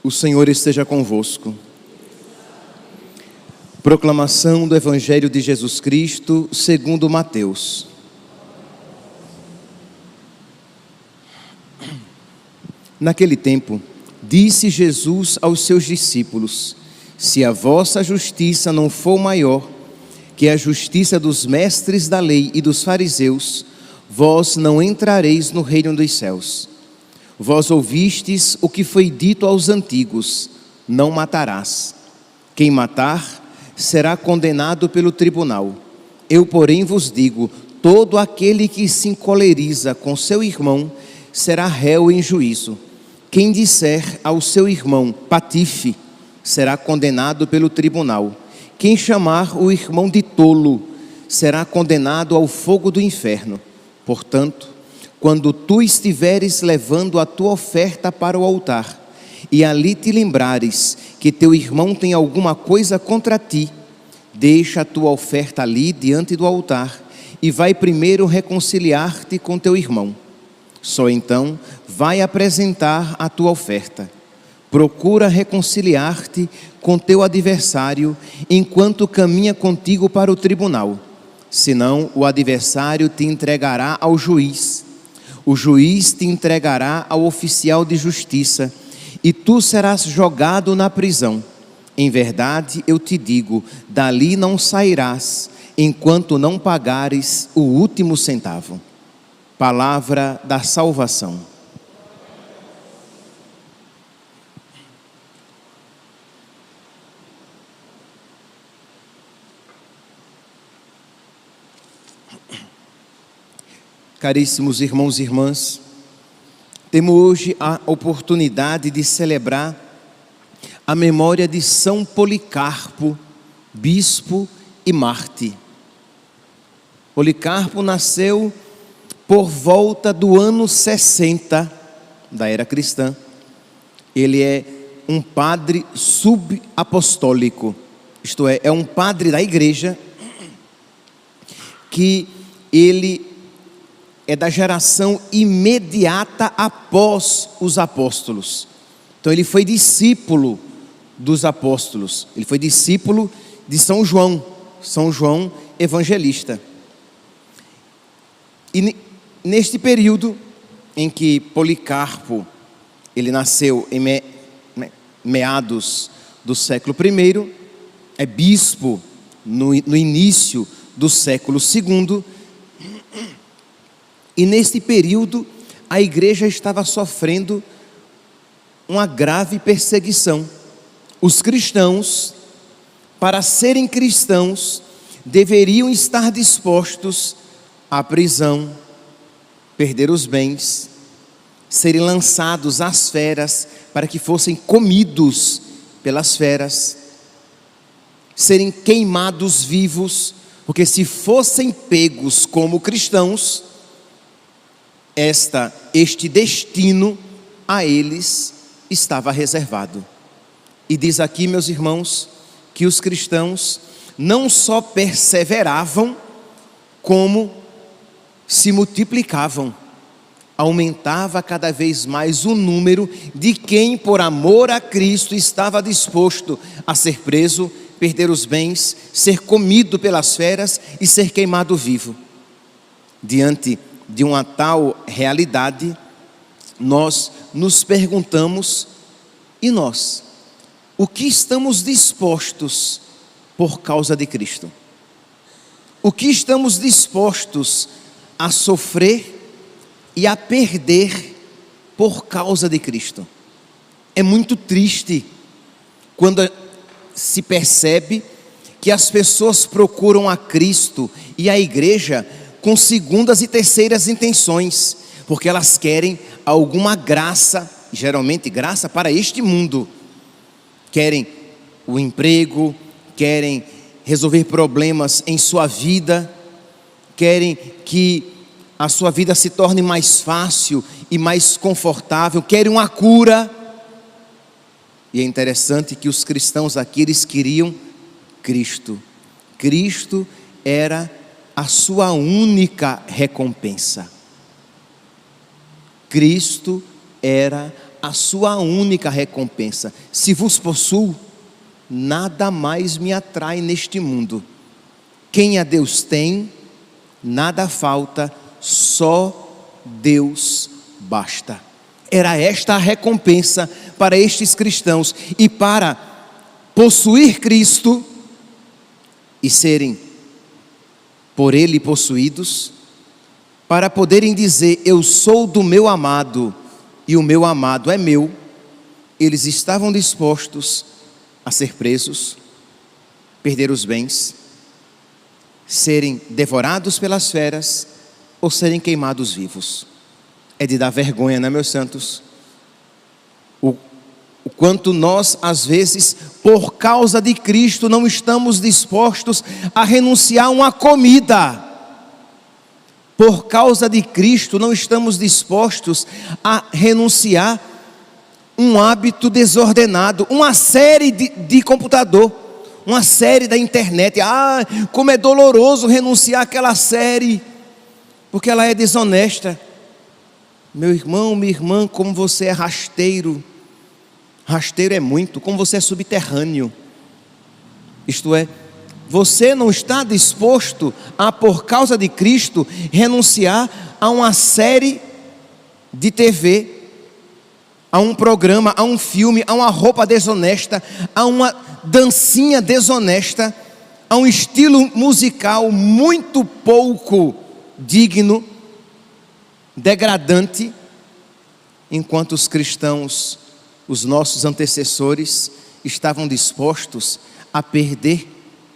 O Senhor esteja convosco. Proclamação do Evangelho de Jesus Cristo segundo Mateus. Naquele tempo, disse Jesus aos seus discípulos: se a vossa justiça não for maior que a justiça dos mestres da lei e dos fariseus, vós não entrareis no reino dos céus. Vós ouvistes o que foi dito aos antigos: não matarás. Quem matar será condenado pelo tribunal. Eu, porém, vos digo: todo aquele que se encoleriza com seu irmão será réu em juízo. Quem disser ao seu irmão patife será condenado pelo tribunal. Quem chamar o irmão de tolo será condenado ao fogo do inferno. Portanto, quando tu estiveres levando a tua oferta para o altar, e ali te lembrares que teu irmão tem alguma coisa contra ti, deixa a tua oferta ali diante do altar, e vai primeiro reconciliar-te com teu irmão. Só então vai apresentar a tua oferta. Procura reconciliar-te com teu adversário enquanto caminha contigo para o tribunal. Senão o adversário te entregará ao juiz. O juiz te entregará ao oficial de justiça, e tu serás jogado na prisão. Em verdade, eu te digo, dali não sairás, enquanto não pagares o último centavo. Palavra da salvação. Caríssimos irmãos e irmãs, temos hoje a oportunidade de celebrar a memória de São Policarpo, bispo e mártir. Policarpo nasceu por volta do ano 60 da era cristã. Ele é um padre subapostólico, isto é um padre da igreja que ele é da geração imediata após os apóstolos. Então ele foi discípulo dos apóstolos, ele foi discípulo de São João evangelista. E neste período em que Policarpo, ele nasceu em meados do século I, é bispo no início do século II, e neste período a igreja estava sofrendo uma grave perseguição. Os cristãos, para serem cristãos, deveriam estar dispostos à prisão, perder os bens, serem lançados às feras para que fossem comidos pelas feras, serem queimados vivos, porque se fossem pegos como cristãos, este destino a eles estava reservado. E diz aqui, meus irmãos, que os cristãos não só perseveravam, como se multiplicavam. Aumentava cada vez mais o número de quem, por amor a Cristo, estava disposto a ser preso, perder os bens, ser comido pelas feras e ser queimado vivo. Diante de uma tal realidade, nós nos perguntamos: e nós? O que estamos dispostos por causa de Cristo? O que estamos dispostos a sofrer e a perder por causa de Cristo? É muito triste quando se percebe que as pessoas procuram a Cristo e a igreja com segundas e terceiras intenções, porque elas querem alguma graça, geralmente graça para este mundo. Querem o emprego, querem resolver problemas em sua vida, querem que a sua vida se torne mais fácil e mais confortável, querem uma cura. E é interessante que os cristãos aqui, eles queriam Cristo. Cristo era a sua única recompensa. Cristo era a sua única recompensa. Se vos possuo, nada mais me atrai neste mundo. Quem a Deus tem, nada falta, só Deus basta. Era esta a recompensa para estes cristãos. E para possuir Cristo e serem por Ele possuídos, para poderem dizer: eu sou do meu amado e o meu amado é meu, eles estavam dispostos a ser presos, perder os bens, serem devorados pelas feras ou serem queimados vivos. É de dar vergonha, né, meus santos? O quanto nós, às vezes, por causa de Cristo, não estamos dispostos a renunciar a uma comida. Por causa de Cristo, não estamos dispostos a renunciar um hábito desordenado, uma série de computador, uma série da internet. Como é doloroso renunciar àquela série, porque ela é desonesta. Meu irmão, minha irmã, como você é rasteiro. Rasteiro é muito, como você é subterrâneo. Isto é, você não está disposto a, por causa de Cristo, renunciar a uma série de TV, a um programa, a um filme, a uma roupa desonesta, a uma dancinha desonesta, a um estilo musical muito pouco digno, degradante, enquanto os cristãos, os nossos antecessores, estavam dispostos a perder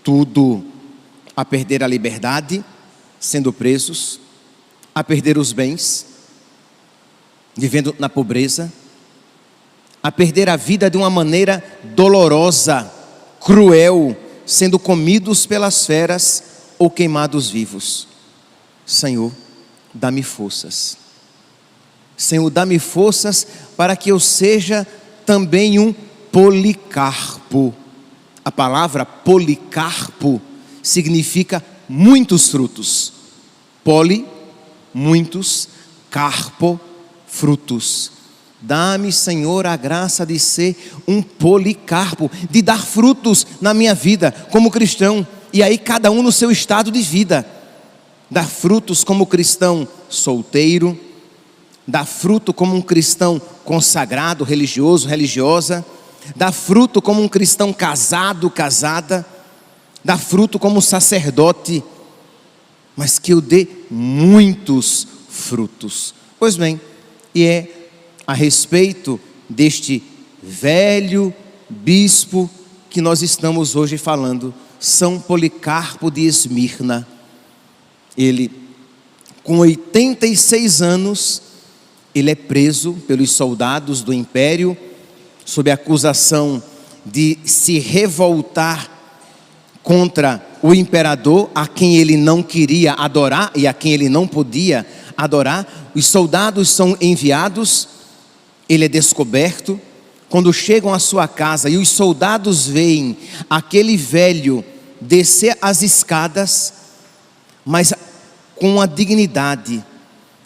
tudo, a perder a liberdade, sendo presos, a perder os bens, vivendo na pobreza, a perder a vida de uma maneira dolorosa, cruel, sendo comidos pelas feras ou queimados vivos. Senhor, dá-me forças. Senhor, dá-me forças para que eu seja também um Policarpo. A palavra Policarpo significa muitos frutos. Poli, muitos, carpo, frutos. Dá-me, Senhor, a graça de ser um Policarpo, de dar frutos na minha vida como cristão. E aí cada um no seu estado de vida. Dar frutos como cristão solteiro, dar fruto como um cristão consagrado, religioso, religiosa, dar fruto como um cristão casado, casada, dar fruto como um sacerdote, mas que eu dê muitos frutos. Pois bem, e é a respeito deste velho bispo que nós estamos hoje falando, São Policarpo de Esmirna. Ele, com 86 anos, ele é preso pelos soldados do império, sob a acusação de se revoltar contra o imperador, a quem ele não queria adorar e a quem ele não podia adorar. Os soldados são enviados, ele é descoberto. Quando chegam à sua casa e os soldados veem aquele velho descer as escadas, mas com a dignidade,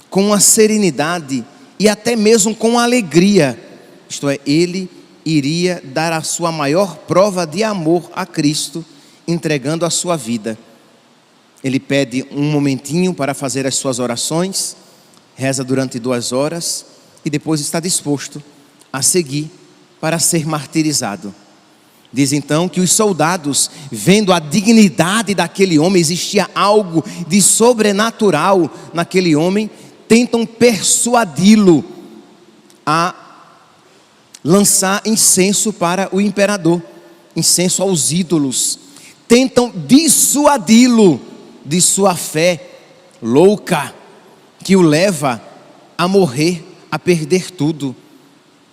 com a serenidade e até mesmo com alegria, isto é, ele iria dar a sua maior prova de amor a Cristo, entregando a sua vida. Ele pede um momentinho para fazer as suas orações, reza durante 2 horas e depois está disposto a seguir para ser martirizado. Diz então que os soldados, vendo a dignidade daquele homem, existia algo de sobrenatural naquele homem, tentam persuadi-lo a lançar incenso para o imperador, incenso aos ídolos. Tentam dissuadi-lo de sua fé louca, que o leva a morrer, a perder tudo.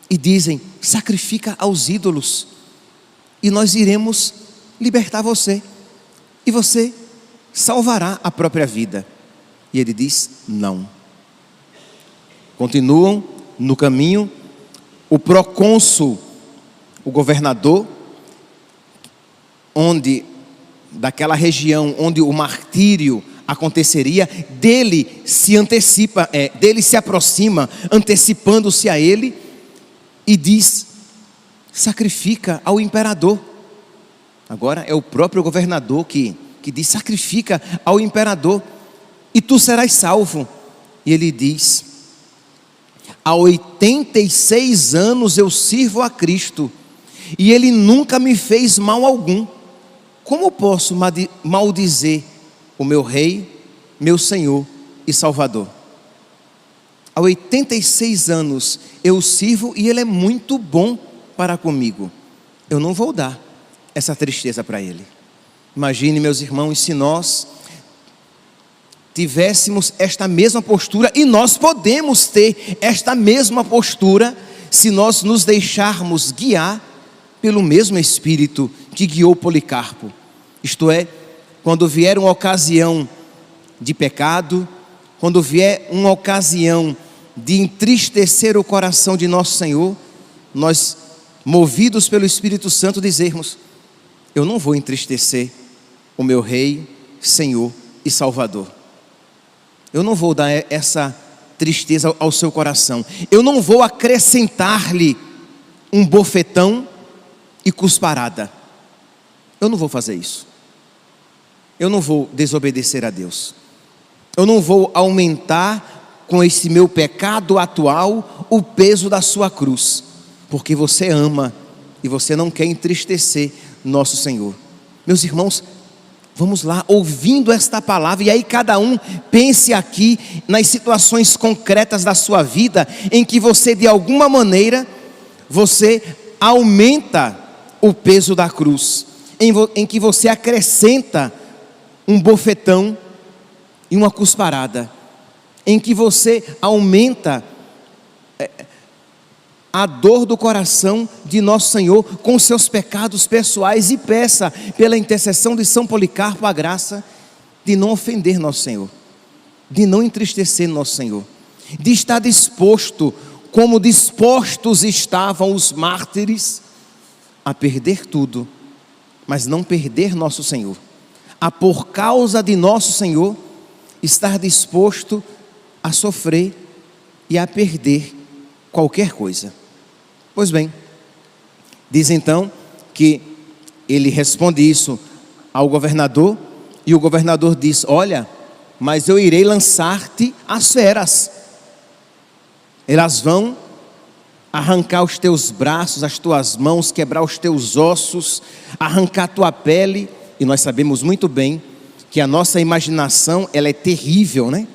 E dizem: sacrifica aos ídolos e nós iremos libertar você, e você salvará a própria vida. E ele diz: não. Continuam no caminho. O procônsul, o governador, daquela região onde o martírio aconteceria, dele se aproxima, antecipando-se a ele, e diz: sacrifica ao imperador. Agora é o próprio governador que diz: sacrifica ao imperador e tu serás salvo. E ele diz: há 86 anos eu sirvo a Cristo e Ele nunca me fez mal algum. Como posso maldizer o meu Rei, meu Senhor e Salvador? Há 86 anos eu o sirvo e Ele é muito bom para comigo. Eu não vou dar essa tristeza para Ele. Imagine, meus irmãos, se nós tivéssemos esta mesma postura, e nós podemos ter esta mesma postura se nós nos deixarmos guiar pelo mesmo Espírito que guiou Policarpo. Isto é, quando vier uma ocasião de pecado, quando vier uma ocasião de entristecer o coração de nosso Senhor, nós, movidos pelo Espírito Santo, dizermos: eu não vou entristecer o meu Rei, Senhor e Salvador. Eu não vou dar essa tristeza ao seu coração. Eu não vou acrescentar-lhe um bofetão e cusparada. Eu não vou fazer isso. Eu não vou desobedecer a Deus. Eu não vou aumentar com esse meu pecado atual o peso da sua cruz, porque você ama e você não quer entristecer nosso Senhor. Meus irmãos, vamos lá, ouvindo esta palavra, e aí cada um pense aqui nas situações concretas da sua vida, em que você de alguma maneira, você aumenta o peso da cruz, em que você acrescenta um bofetão e uma cusparada, em que você aumenta a dor do coração de nosso Senhor com seus pecados pessoais, e peça pela intercessão de São Policarpo a graça de não ofender nosso Senhor, de não entristecer nosso Senhor, de estar disposto, como dispostos estavam os mártires, a perder tudo, mas não perder nosso Senhor, a por causa de nosso Senhor estar disposto a sofrer e a perder qualquer coisa. Pois bem, diz então que ele responde isso ao governador, e o governador diz: olha, mas eu irei lançar-te às feras, elas vão arrancar os teus braços, as tuas mãos, quebrar os teus ossos, arrancar a tua pele. E nós sabemos muito bem que a nossa imaginação, ela é terrível, né?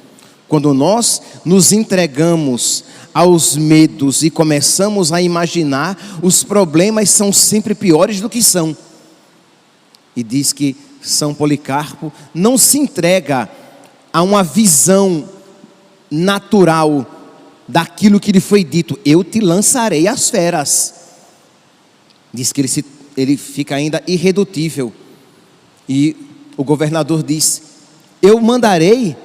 Quando nós nos entregamos aos medos e começamos a imaginar, os problemas são sempre piores do que são. E diz que São Policarpo não se entrega a uma visão natural daquilo que lhe foi dito: eu te lançarei às feras. Diz que ele fica ainda irredutível. E o governador diz: eu mandarei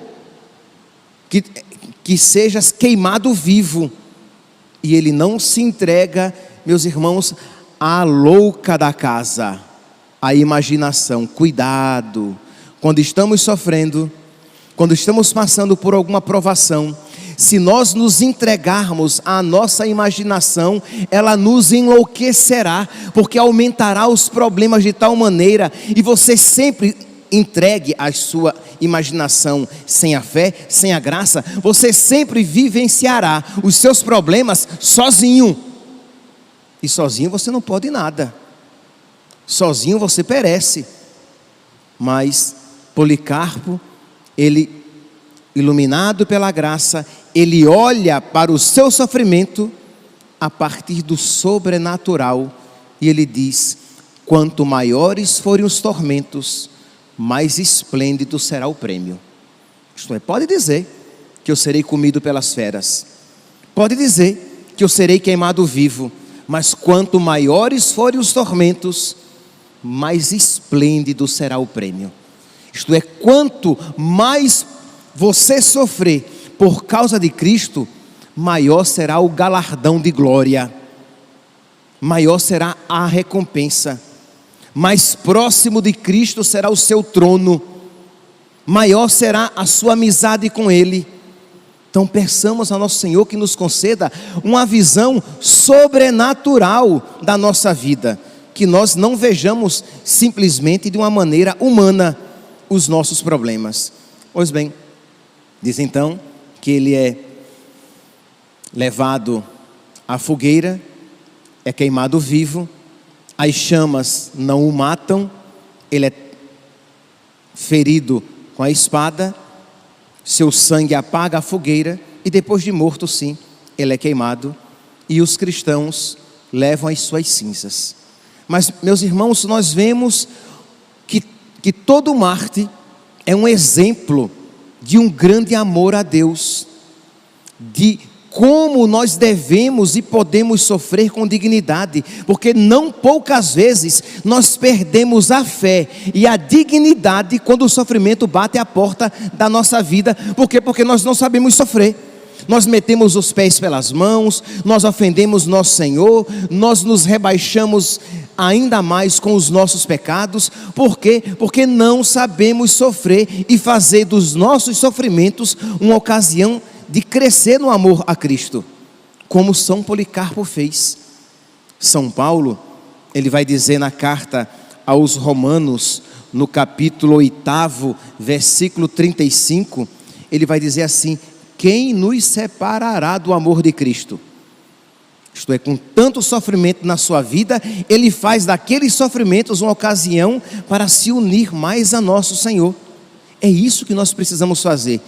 que sejas queimado vivo. E ele não se entrega, meus irmãos, à louca da casa, à imaginação. Cuidado, quando estamos sofrendo, quando estamos passando por alguma provação, se nós nos entregarmos à nossa imaginação, ela nos enlouquecerá, porque aumentará os problemas de tal maneira, e você sempre entregue a sua imaginação sem a fé, sem a graça, você sempre vivenciará os seus problemas sozinho. E sozinho você não pode nada, sozinho você perece. Mas Policarpo, ele, iluminado pela graça, ele olha para o seu sofrimento a partir do sobrenatural, e ele diz: quanto maiores forem os tormentos, mais esplêndido será o prêmio. Isto é, pode dizer que eu serei comido pelas feras, pode dizer que eu serei queimado vivo, mas quanto maiores forem os tormentos, mais esplêndido será o prêmio. Isto é, quanto mais você sofrer por causa de Cristo, maior será o galardão de glória, maior será a recompensa. Mais próximo de Cristo será o seu trono, maior será a sua amizade com Ele. Então peçamos ao nosso Senhor que nos conceda uma visão sobrenatural da nossa vida, que nós não vejamos simplesmente de uma maneira humana os nossos problemas. Pois bem, diz então que ele é levado à fogueira, é queimado vivo, as chamas não o matam, ele é ferido com a espada, seu sangue apaga a fogueira e depois de morto, sim, ele é queimado e os cristãos levam as suas cinzas. Mas, meus irmãos, nós vemos que todo Marte é um exemplo de um grande amor a Deus, de como nós devemos e podemos sofrer com dignidade, porque não poucas vezes nós perdemos a fé e a dignidade quando o sofrimento bate à porta da nossa vida. Por quê? Porque nós não sabemos sofrer. Nós metemos os pés pelas mãos, nós ofendemos nosso Senhor, nós nos rebaixamos ainda mais com os nossos pecados. Por quê? Porque não sabemos sofrer e fazer dos nossos sofrimentos uma ocasião de crescer no amor a Cristo, como São Policarpo fez. São Paulo, ele vai dizer na carta aos Romanos, no capítulo 8, versículo 35, ele vai dizer assim: quem nos separará do amor de Cristo? Isto é, com tanto sofrimento na sua vida, ele faz daqueles sofrimentos uma ocasião para se unir mais a nosso Senhor. É isso que nós precisamos fazer.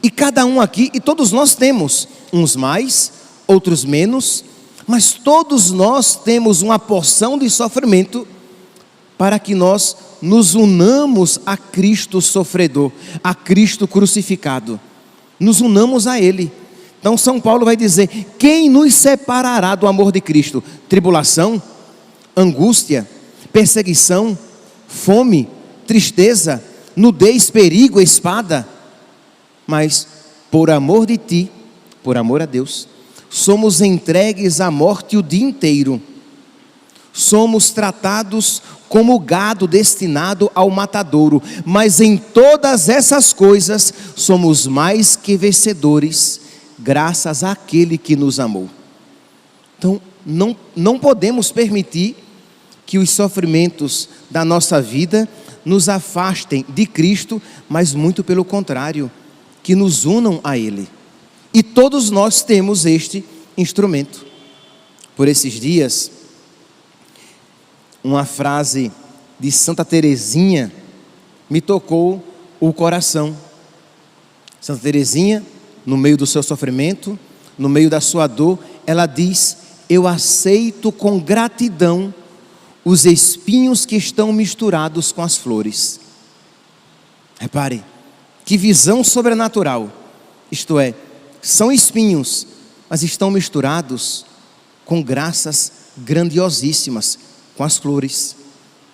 E cada um aqui, e todos nós temos, uns mais, outros menos, mas todos nós temos uma porção de sofrimento para que nós nos unamos a Cristo sofredor, a Cristo crucificado. Nos unamos a Ele. Então São Paulo vai dizer: quem nos separará do amor de Cristo? Tribulação, angústia, perseguição, fome, tristeza, nudez, perigo, espada. Mas por amor de ti, por amor a Deus, somos entregues à morte o dia inteiro. Somos tratados como gado destinado ao matadouro, mas em todas essas coisas somos mais que vencedores, graças àquele que nos amou. Então não podemos permitir que os sofrimentos da nossa vida nos afastem de Cristo, mas muito pelo contrário, que nos unam a Ele. E todos nós temos este instrumento. Por esses dias, uma frase de Santa Teresinha me tocou o coração. Santa Teresinha, no meio do seu sofrimento, no meio da sua dor, ela diz: eu aceito com gratidão os espinhos que estão misturados com as flores. Repare, que visão sobrenatural. Isto é, são espinhos, mas estão misturados com graças grandiosíssimas, com as flores.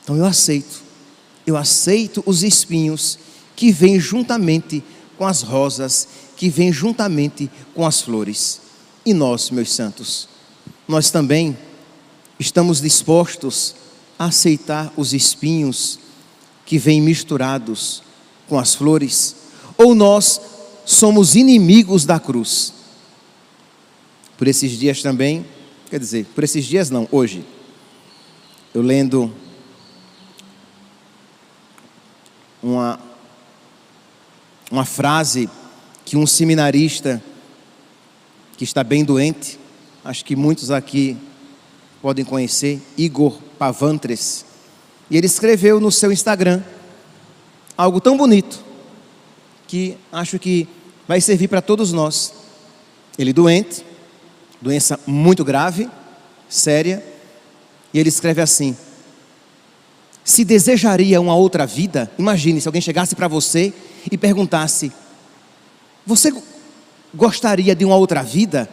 Então eu aceito os espinhos que vêm juntamente com as rosas, que vêm juntamente com as flores. E nós, meus santos, nós também estamos dispostos a aceitar os espinhos que vêm misturados com as flores? Ou nós somos inimigos da cruz? Por esses dias também, quer dizer, por esses dias não, hoje, eu lendo uma frase que um seminarista que está bem doente, acho que muitos aqui podem conhecer, Igor Pavantres, e ele escreveu no seu Instagram algo tão bonito, que acho que vai servir para todos nós. Ele doente, doença muito grave, séria, e ele escreve assim: se desejaria uma outra vida, imagine se alguém chegasse para você e perguntasse: você gostaria de uma outra vida?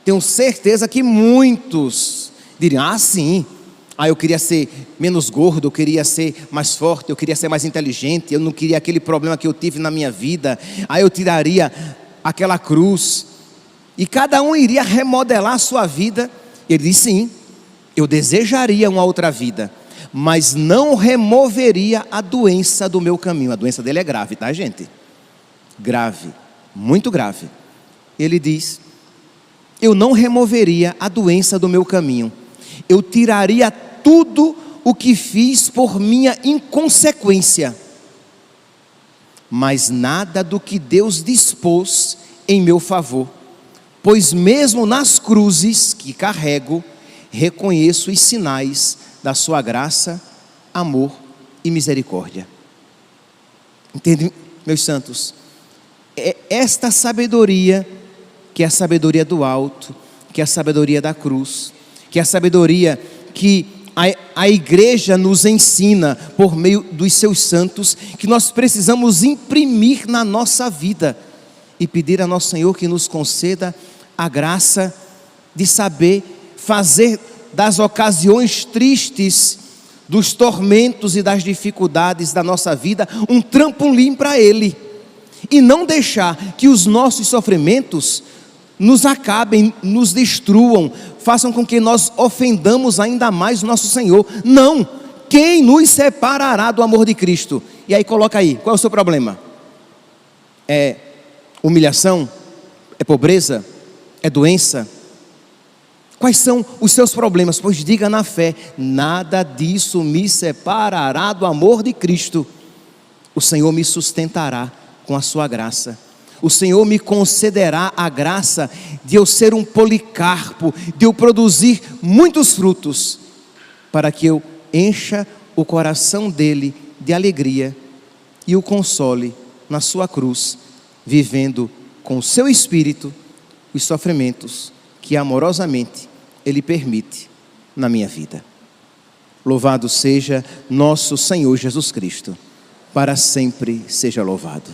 Tenho certeza que muitos diriam: ah, sim. Eu queria ser menos gordo, eu queria ser mais forte, eu queria ser mais inteligente, eu não queria aquele problema que eu tive na minha vida. Eu tiraria aquela cruz. E cada um iria remodelar a sua vida. Ele diz: sim, eu desejaria uma outra vida, mas não removeria a doença do meu caminho. A doença dele é grave, tá, gente? Grave, muito grave. ele diz: eu não removeria a doença do meu caminho, eu tiraria tudo o que fiz por minha inconsequência, mas nada do que Deus dispôs em meu favor, pois mesmo nas cruzes que carrego, reconheço os sinais da sua graça, amor e misericórdia. Entende, meus santos? É esta sabedoria, que é a sabedoria do alto, que é a sabedoria da cruz, que é a sabedoria que a igreja nos ensina por meio dos seus santos, que nós precisamos imprimir na nossa vida e pedir a nosso Senhor que nos conceda a graça de saber fazer das ocasiões tristes, dos tormentos e das dificuldades da nossa vida um trampolim para Ele, e não deixar que os nossos sofrimentos nos acabem, nos destruam, façam com que nós ofendamos ainda mais o nosso Senhor. Não, quem nos separará do amor de Cristo? E aí coloca aí, qual é o seu problema? É humilhação? É pobreza? É doença? Quais são os seus problemas? Pois diga na fé: nada disso me separará do amor de Cristo. O Senhor me sustentará com a sua graça. O Senhor me concederá a graça de eu ser um Policarpo, de eu produzir muitos frutos, para que eu encha o coração dele de alegria e o console na sua cruz, vivendo com o seu Espírito os sofrimentos que amorosamente Ele permite na minha vida. Louvado seja nosso Senhor Jesus Cristo, para sempre seja louvado.